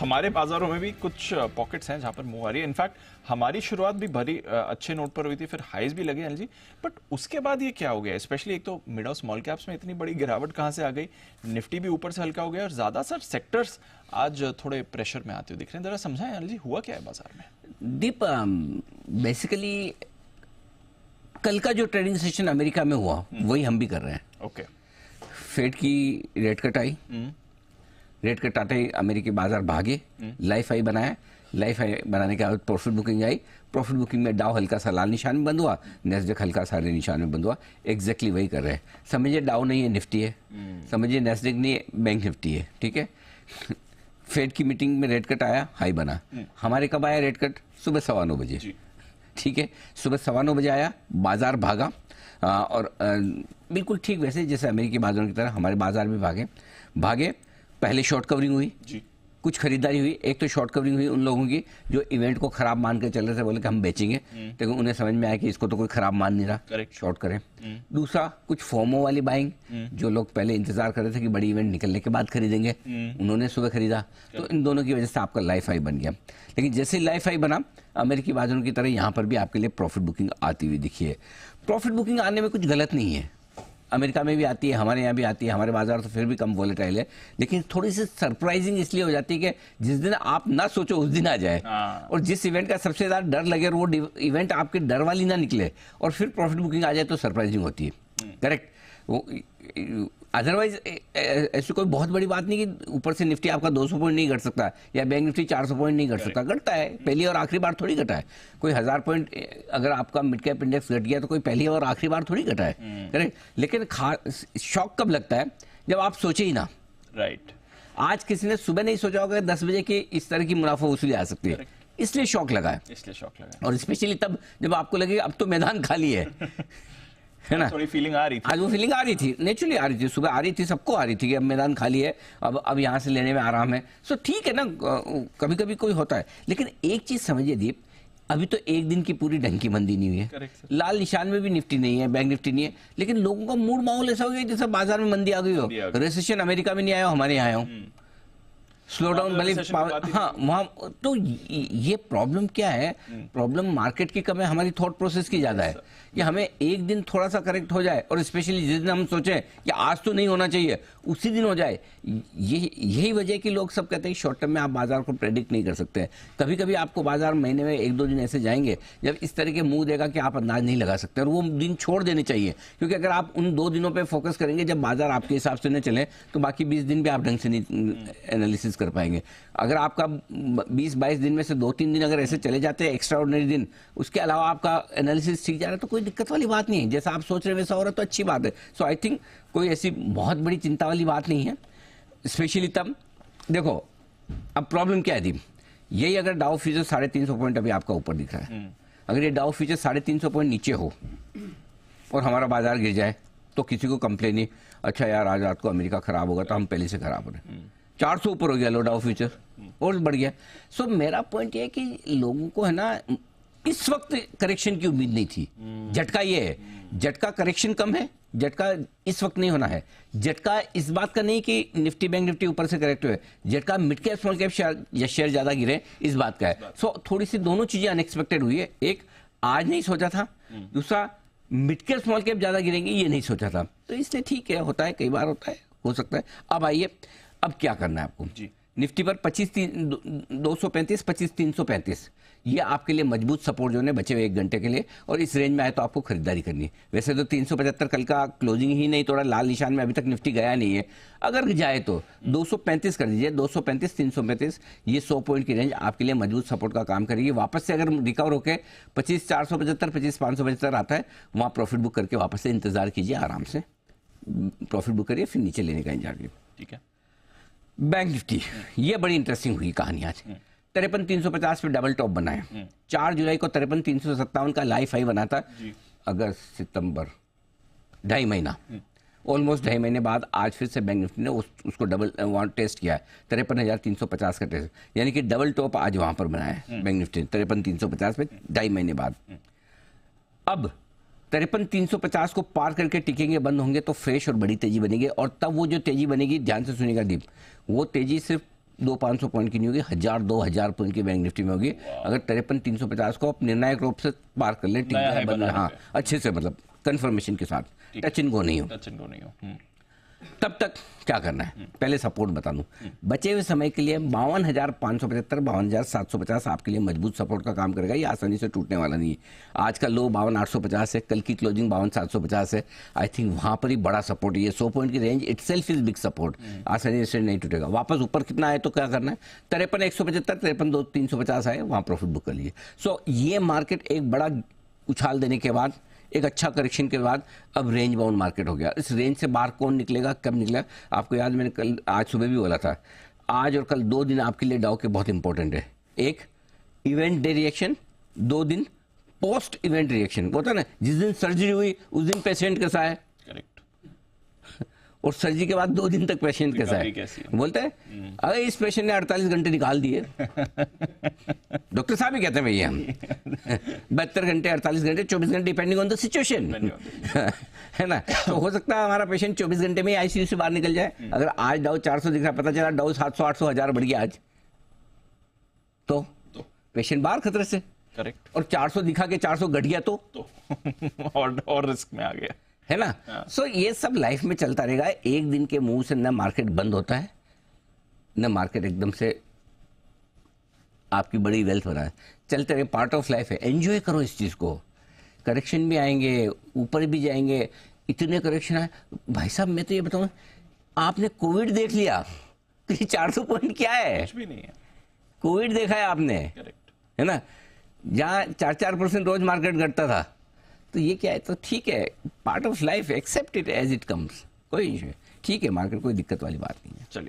हमारे बाजारों में भी कुछ पॉकेट्स हैं जहां पर मूव आ रही है। इनफैक्ट हमारी शुरुआत भी भरी अच्छे नोट पर हुई थी, फिर हाईज भी लगे अनिल जी, बट उसके बाद ये क्या हो गया? स्पेशली एक तो मिड और स्मॉल कैप्स में इतनी बड़ी गिरावट कहां से आ गई, निफ्टी भी ऊपर से हल्का हो गया और ज्यादा सर सेक्टर्स आज थोड़े प्रेशर में आते हुए दिख रहे हैं। जरा समझाएं अनिल जी, हुआ क्या है बाजार में? दीप, बेसिकली कल का जो ट्रेडिंग सेशन अमेरिका में हुआ वही हम भी कर रहे हैं। ओके। फेड की रेट कट आई, रेट कट आते ही अमेरिकी बाजार भागे, लाइफ हाई बनाया, लाइफ हाई बनाने के बाद प्रॉफिट बुकिंग आई। प्रॉफिट बुकिंग में डाउ हल्का सा लाल निशान में बंद हुआ, नेस्डेक हल्का सा हरे निशान में बंद हुआ। एग्जैक्टली वही कर रहे हैं। समझिए डाउ नहीं है, निफ्टी है। समझिए नेस्डेक नहीं है, बैंक निफ्टी है। ठीक है। फेड की मीटिंग में रेट कट आया, हाई बना। हमारे कब आया रेट कट? सुबह 9:15 बजे। ठीक है, सुबह 9:15 बजे आया, बाजार भागा और बिल्कुल ठीक वैसे जैसे अमेरिकी बाजारों की तरह हमारे बाजार भी भागे। पहले शॉर्ट कवरिंग हुई जी, कुछ खरीदारी हुई। एक तो शॉर्ट कवरिंग हुई उन लोगों की जो इवेंट को खराब मान के चल रहे थे, बोले कि हम बेचेंगे, लेकिन उन्हें समझ में आया कि इसको तो कोई खराब मान नहीं रहा, शॉर्ट करें। दूसरा, कुछ फोमो वाली बाइंग, जो लोग पहले इंतजार कर रहे थे कि बड़ी इवेंट निकलने के बाद खरीदेंगे, उन्होंने सुबह खरीदा। तो इन दोनों की वजह से आपका लाइफ हाई बन गया। लेकिन जैसे ही लाइफ हाई बना, अमेरिकी बाजारों की तरह यहाँ पर भी आपके लिए प्रॉफिट बुकिंग आती हुई दिखी है। प्रॉफिट बुकिंग आने में कुछ गलत नहीं है, अमेरिका में भी आती है, हमारे यहाँ भी आती है। हमारे बाजार तो फिर भी कम वोलेटाइल है, लेकिन थोड़ी सी सरप्राइजिंग इसलिए हो जाती है कि जिस दिन आप ना सोचो उस दिन आ जाए, और जिस इवेंट का सबसे ज़्यादा डर लगे और वो इवेंट आपके डर वाली ना निकले और फिर प्रॉफिट बुकिंग आ जाए तो सरप्राइजिंग होती है। करेक्ट। अदरवाइज ऐसी कोई बहुत बड़ी बात नहीं कि ऊपर से निफ्टी आपका 200 पॉइंट नहीं घट सकता या बैंक निफ्टी 400 पॉइंट नहीं घट सकता। घटता है, पहली और आखिरी बार थोड़ी घटा है। कोई 1000 पॉइंट अगर आपका मिड कैप इंडेक्स घट गया तो कोई पहली और आखिरी बार थोड़ी घटा है। करेक्ट। लेकिन शॉक कब लगता है? जब आप सोचे ही ना। राइट। आज किसी ने सुबह नहीं सोचा होगा 10 बजे की इस तरह की मुनाफा वसूली आ सकती है, इसलिए शॉक लगा है। इसलिए शॉक लगा, और स्पेशली तब जब आपको लगे अब तो मैदान खाली है है ना? थोड़ी फीलिंग आ रही थी, आज वो फीलिंग आ रही थी, नेचुरली आ रही थी, सुबह आ रही थी, सबको आ रही थी कि अब मैदान खाली है, अब यहाँ से लेने में आराम है। सो ठीक है ना, कभी कभी कोई होता है। लेकिन एक चीज समझिए दीप, अभी तो एक दिन की पूरी ढंग की मंदी नहीं हुई है। लाल निशान में भी निफ्टी नहीं है, बैंक निफ्टी नहीं है, लेकिन लोगों का मूड माहौल ऐसा हो गया जैसे बाजार में मंदी आ गई हो। रिसेशन अमेरिका में नहीं आया, हमारे यहाँ आया हो। स्लो डाउन भले, हाँ वहाँ। तो ये प्रॉब्लम क्या है? प्रॉब्लम मार्केट की कम है, हमारी थॉट प्रोसेस की ज्यादा है कि हमें एक दिन थोड़ा सा करेक्ट हो जाए, और स्पेशली जिस दिन हम सोचें कि आज तो नहीं होना चाहिए उसी दिन हो जाए। यही वजह कि लोग सब कहते हैं कि शॉर्ट टर्म में आप बाजार को प्रेडिक्ट नहीं कर सकते। कभी कभी आपको बाजार महीने में 1-2 दिन ऐसे जाएंगे जब इस तरह के मुंह देगा कि आप अंदाज नहीं लगा सकते, और वो दिन छोड़ देने चाहिए। क्योंकि अगर आप उन 2 दिनों पर फोकस करेंगे जब बाजार आपके हिसाब से न चले, तो बाकी 20 दिन भी आप ढंग से नहीं एनालिसिस कर पाएंगे। अगर आपका 20-22 दिन में से 2-3 दिन अगर ऐसे चले जाते हैं एक्स्ट्रा ऑर्डिनरी दिन, उसके अलावा आपका एनालिसिस ठीक जा रहा है, तो कोई दिक्कत वाली बात नहीं है। जैसा आप सोच रहे हैं वैसा हो रहा है तो अच्छी बात है। सो आई थिंक कोई ऐसी बहुत बड़ी चिंता वाली बात नहीं है। स्पेशली तब देखो, अब प्रॉब्लम क्या है दी, यही अगर डाउ फ्यूचर 350 पॉइंट अभी आपका ऊपर दिख रहा है, अगर ये डाउ फ्यूचर 350 पॉइंट नीचे हो और हमारा बाजार गिर जाए तो किसी को कंप्लेन नहीं, अच्छा यार आज रात को अमेरिका खराब होगा तो हम पहले से खराब हो रहे हैं। 400 ऊपर हो गया लो डाउ फ्यूचर और बढ़ गया। सो मेरा पॉइंट ये है कि लोगों को है ना, इस वक्त करेक्शन की उम्मीद नहीं थी। झटका ये है, झटका करेक्शन कम है, झटका इस वक्त नहीं होना है। झटका इस बात का नहीं कि निफ्टी बैंक निफ्टी ऊपर से करेक्ट हुए, झटका mid cap small cap share ज्यादा गिरे इस बात का है। सो थोड़ी सी दोनों चीजें अनएक्सपेक्टेड हुई है। एक, आज नहीं सोचा था, दूसरा मिड कैप स्मॉल कैप ज्यादा गिरेंगे ये नहीं सोचा था। तो इसलिए ठीक है, होता है, कई बार होता है, हो सकता है। अब आइए, अब क्या करना है आपको जी? निफ्टी पर 25,235, 25,335 ये आपके लिए मजबूत सपोर्ट जोन है बचे हुए 1 घंटे के लिए, और इस रेंज में आए तो आपको खरीदारी करनी है। वैसे तो 375 कल का क्लोजिंग ही नहीं तोड़ा, लाल निशान में अभी तक निफ्टी गया नहीं है। अगर जाए तो 235 कर दीजिए, 235, 335, ये 100 पॉइंट की रेंज आपके लिए मजबूत सपोर्ट का काम करेगी। वापस से अगर रिकवर होकर 25,475, 25,575 आता है, वहाँ प्रॉफिट बुक करके वापस से इंतजार कीजिए, आराम से प्रॉफिट बुक करिए, फिर नीचे लेने का इंतजार कीजिए। ठीक है। बैंक निफ्टी, ये बड़ी इंटरेस्टिंग हुई कहानी आज। 53,350 पे डबल टॉप बनाया। 4 जुलाई को 53,357 का लाइफ हाई बना था। अगस्त सितंबर 2.5 महीना, ऑलमोस्ट 2.5 महीने बाद आज फिर से बैंक निफ्टी ने उसको डबल टेस्ट किया है। 53,350 का टेस्ट, यानी कि डबल टॉप आज वहां पर बनाया है बैंक निफ्टी 53,350 पे 2.5 महीने बाद। अब 53,350 को पार करके टिकेंगे, बंद होंगे तो फ्रेश और बड़ी तेजी बनेगी, और तब वो जो तेजी बनेगी, ध्यान से सुनिएगा दीप, वो तेजी सिर्फ 200-500 पॉइंट की नहीं होगी, 1000-2000 पॉइंट की बैंक निफ्टी में होगी। अगर 53,350 को आप निर्णायक रूप से पार कर ले, नया हाई बना हाँ अच्छे से, मतलब कंफर्मेशन के साथ, टच इन गो नहीं हो, टच एंड गो नहीं हो। तब तक क्या करना है, पहले सपोर्ट बता दूं। बचे हुए समय के लिए 52,575, 52,750 आपके लिए मजबूत सपोर्ट का काम करेगा। ये आसानी से टूटने वाला नहीं है। आज का लो 52,850 है, कल की क्लोजिंग 52,750 है। आई थिंक वहां पर ही बड़ा सपोर्ट है। ये 100 पॉइंट की range itself is big support, आसानी से नहीं टूटेगा। वापस ऊपर कितना आए तो क्या करना है, 53,175, 53,350 आए, वहां प्रॉफिट बुक कर लीजिए। सो ये मार्केट एक बड़ा उछाल देने के बाद, एक अच्छा करेक्शन के बाद अब रेंज बाउंड मार्केट हो गया। इस रेंज से बाहर कौन निकलेगा, कब निकलेगा, आपको याद, मैंने कल, आज सुबह भी बोला था, आज और कल 2 दिन आपके लिए डाउ के बहुत इंपॉर्टेंट है। एक इवेंट डे रिएक्शन, 2 दिन पोस्ट इवेंट रिएक्शन। होता है ना, जिस दिन सर्जरी हुई उस दिन पेशेंट कैसा है, करेक्ट। और सर्जरी के बाद 2 दिन तक पेशेंट कैसा रिकवरी कैसी है, बोलते हैं अरे इस पेशेंट ने 48 घंटे निकाल दिए। डॉक्टर साहब ही कहते हैं भैया, हम 72 घंटे, 48 घंटे, 24 घंटे, डिपेंडिंग ऑन द सिचुएशन, है ना। तो हो सकता है हमारा पेशेंट 24 घंटे में आईसीयू से बाहर निकल जाए। अगर आज डाउ 400 दिख रहा, पता चला डाउ 700, 800, 1000 बढ़ गया आज, तो पेशेंट बाहर खतरे से। करेक्ट। और 400 दिखा के 400 घट गया तो और रिस्क में आ गया, है ना। सो ये सब लाइफ में चलता रहेगा। एक दिन के मुंह से न मार्केट बंद होता है, न मार्केट एकदम से आपकी बड़ी वेल्थ हो रहा है। चलते रहे, पार्ट ऑफ लाइफ है, एंजॉय करो इस चीज को। करेक्शन भी आएंगे, ऊपर भी जाएंगे, इतने करेक्शन आए। भाई साहब मैं तो ये बताऊं, आपने कोविड देख लिया तो ये 400 पॉइंट क्या है, कुछ भी नहीं है। कोविड देखा है आपने, करेक्ट। है ना, जहाँ 4-4% रोज मार्केट घटता था। तो ये क्या है, तो ठीक है, part of life, accept it as it comes, कोई इशू है, ठीक है, मार्केट कोई दिक्कत वाली बात नहीं है। चलिए।